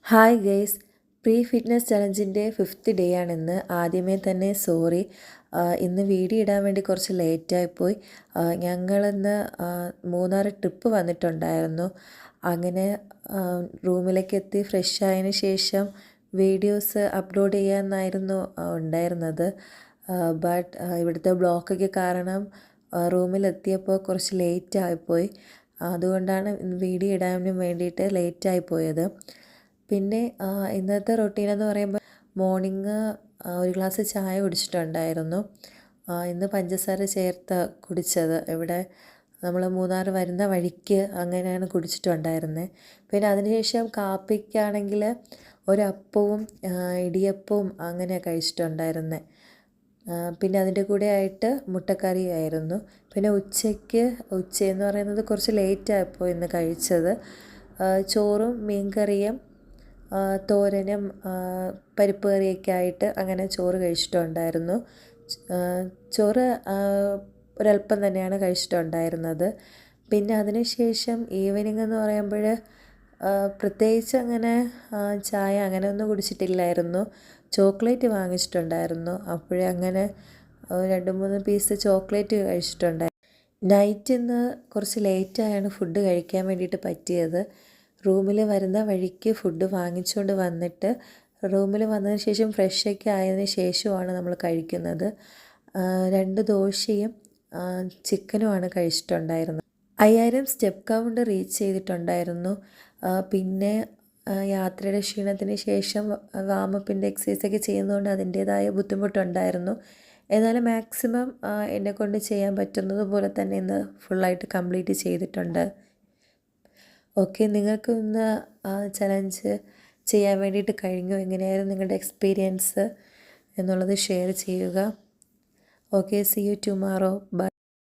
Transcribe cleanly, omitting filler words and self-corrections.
Hi guys, pre fitness ചലഞ്ചിൻ്റെ 5th day ആണിന്ന്. ആദ്യമേ തന്നെ സോറി, ഇന്ന് വീഡിയോ ഇടാൻ വേണ്ടി കുറച്ച് ലേറ്റായിപ്പോയി. ഞങ്ങളിന്ന് മൂന്നാർ ട്രിപ്പ് വന്നിട്ടുണ്ടായിരുന്നു. അങ്ങനെ റൂമിലേക്ക് എത്തി ഫ്രഷ് ആയതിന് ശേഷം വീഡിയോസ് അപ്ലോഡ് ചെയ്യാമെന്നായിരുന്നു ഉണ്ടായിരുന്നത്. ബട്ട് ഇവിടുത്തെ ബ്ലോക്കൊക്കെ കാരണം റൂമിലെത്തിയപ്പോൾ കുറച്ച് ലേറ്റായിപ്പോയി. അതുകൊണ്ടാണ് വീഡിയോ ഇടാനും വേണ്ടിയിട്ട് ലേറ്റായിപ്പോയത്. പിന്നെ ഇന്നത്തെ റൊട്ടീനെന്ന് പറയുമ്പോൾ മോർണിംഗ് ഒരു ഗ്ലാസ് ചായ കുടിച്ചിട്ടുണ്ടായിരുന്നു. ഇന്ന് പഞ്ചസാര ചേർത്ത് കുടിച്ചത്. ഇവിടെ നമ്മൾ മൂന്നാർ വരുന്ന വഴിക്ക് അങ്ങനെയാണ് കുടിച്ചിട്ടുണ്ടായിരുന്നത്. പിന്നെ അതിനുശേഷം കാപ്പിക്കാണെങ്കിൽ ഒരപ്പവും ഇടിയപ്പവും അങ്ങനെ കഴിച്ചിട്ടുണ്ടായിരുന്നത്. പിന്നെ അതിൻ്റെ കൂടെ ആയിട്ട് മുട്ടക്കറിയായിരുന്നു. പിന്നെ ഉച്ചയെന്ന് പറയുന്നത് കുറച്ച് ലേറ്റായപ്പോൾ ഇന്ന് കഴിച്ചത്. ചോറും മീൻകറിയും തോരനും പരിപ്പ് കറിയൊക്കെ ആയിട്ട് അങ്ങനെ ചോറ് കഴിച്ചിട്ടുണ്ടായിരുന്നു. ചോറ് ഒരല്പം തന്നെയാണ് കഴിച്ചിട്ടുണ്ടായിരുന്നത്. പിന്നെ അതിനുശേഷം ഈവനിങ് എന്ന് പറയുമ്പോൾ പ്രത്യേകിച്ച് അങ്ങനെ ചായ അങ്ങനെയൊന്നും കുടിച്ചിട്ടില്ലായിരുന്നു. ചോക്ലേറ്റ് വാങ്ങിച്ചിട്ടുണ്ടായിരുന്നു. അപ്പോഴേ അങ്ങനെ 2-3 പീസ് ചോക്ലേറ്റ് കഴിച്ചിട്ടുണ്ടായിരുന്നു. നൈറ്റ് ഇന്ന് കുറച്ച് ലേറ്റായാണ് ഫുഡ് കഴിക്കാൻ വേണ്ടിയിട്ട് പറ്റിയത്. റൂമിൽ വരുന്ന വഴിക്ക് ഫുഡ് വാങ്ങിച്ചുകൊണ്ട് വന്നിട്ട് റൂമിൽ വന്നതിന് ശേഷം ഫ്രഷൊക്കെ ആയതിനു ശേഷമാണ് നമ്മൾ കഴിക്കുന്നത്. 2 ദോശയും ചിക്കനുമാണ് കഴിച്ചിട്ടുണ്ടായിരുന്നത്. 5000 സ്റ്റെപ്പ് കൗണ്ട് റീച്ച് ചെയ്തിട്ടുണ്ടായിരുന്നു. പിന്നെ യാത്രയുടെ ക്ഷീണത്തിന് ശേഷം വാമപ്പിൻ്റെ എക്സസൈസൊക്കെ ചെയ്യുന്നതുകൊണ്ട് അതിൻ്റേതായ ബുദ്ധിമുട്ടുണ്ടായിരുന്നു. എന്നാലും മാക്സിമം എന്നെക്കൊണ്ട് ചെയ്യാൻ പറ്റുന്നത് പോലെ തന്നെ ഇന്ന് ഫുള്ളായിട്ട് കംപ്ലീറ്റ് ചെയ്തിട്ടുണ്ട്. ഓക്കെ, നിങ്ങൾക്ക് ഇന്ന് ചലഞ്ച് ചെയ്യാൻ വേണ്ടിയിട്ട് കഴിഞ്ഞു? എങ്ങനെയായിരുന്നു നിങ്ങളുടെ എക്സ്പീരിയൻസ് എന്നുള്ളത് ഷെയർ ചെയ്യുക. Okay, see you tomorrow. By.